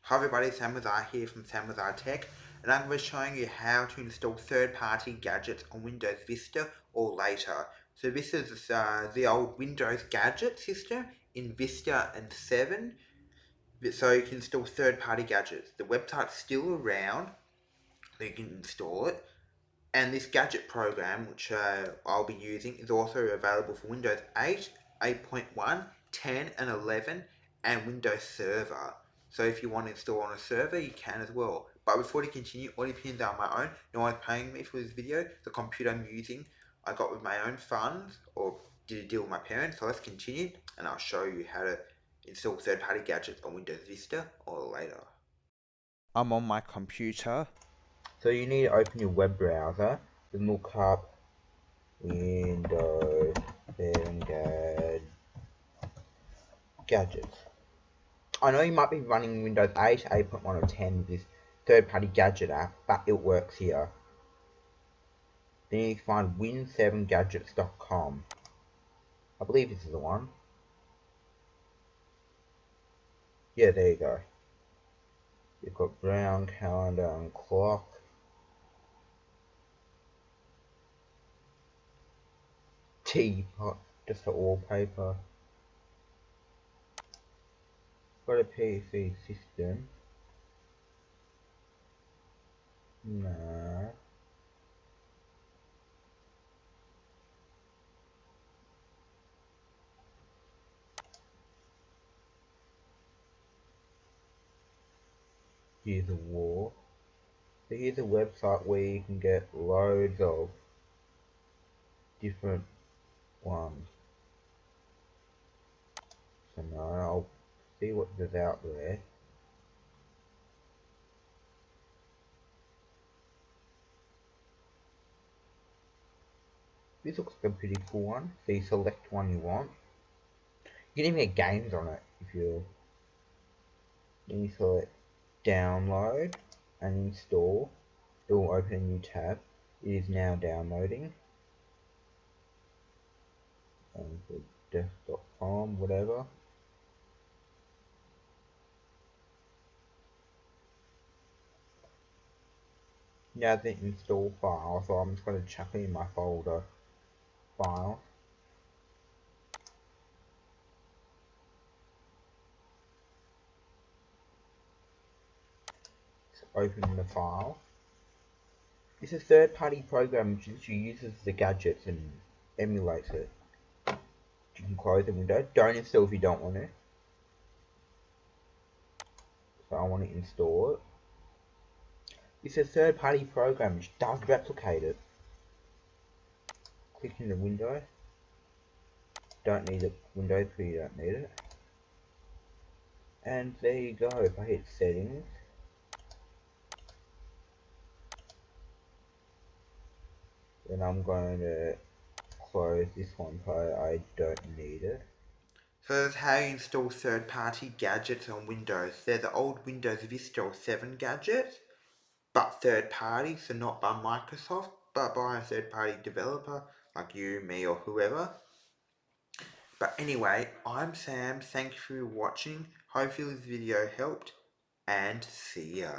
Hi everybody, Sam Lazar here from Sam Lazar Tech, and I'm going to be showing you how to install third-party gadgets on Windows Vista or later. So this is the old Windows gadget system in Vista and 7, so you can install third-party gadgets. The website's still around, so you can install it. And this gadget program, which I'll be using, is also available for Windows 8, 8.1, 10 and 11, and Windows Server. So if you want to install on a server, you can as well. But before we continue, all the opinions are my own. No one's paying me for this video. The computer I'm using, I got with my own funds, or did a deal with my parents. So let's continue, and I'll show you how to install third-party gadgets on Windows Vista or later. I'm on my computer. So you need to open your web browser and look up Windows 7 gadgets. I know you might be running Windows 8, 8.1 or 10 with this third-party gadget app, but it works here. Then you can find win7gadgets.com. I believe this is the one. Yeah, there you go. You've got brown, calendar and clock. Teapot, just for wallpaper. Got a PC system. Nah. Here's a wall. So here's a website where you can get loads of different ones. So now I'll see what there's out there. This looks like a pretty cool one. So you select one you want. You can even get games on it if you. Then you select download and install. It will open a new tab. It is now downloading. And for desktop.com, whatever. Now the install file, so I'm just going to chuck it in my folder file. Open the file. It's a third-party program which uses the gadgets and emulates it. You can close the window. Don't install if you don't want it. So I want to install it. It's a third-party program which does replicate it. Click in the window. Don't need it. Windows, but you don't need it. And there you go. If I hit settings, then I'm going to close this one part. I don't need it. So that's how you install third-party gadgets on Windows. They're the old Windows Vista or 7 gadgets, but third-party, so not by Microsoft, but by a third-party developer like you, me, or whoever. But anyway, I'm Sam. Thank you for watching. Hopefully this video helped, and see ya.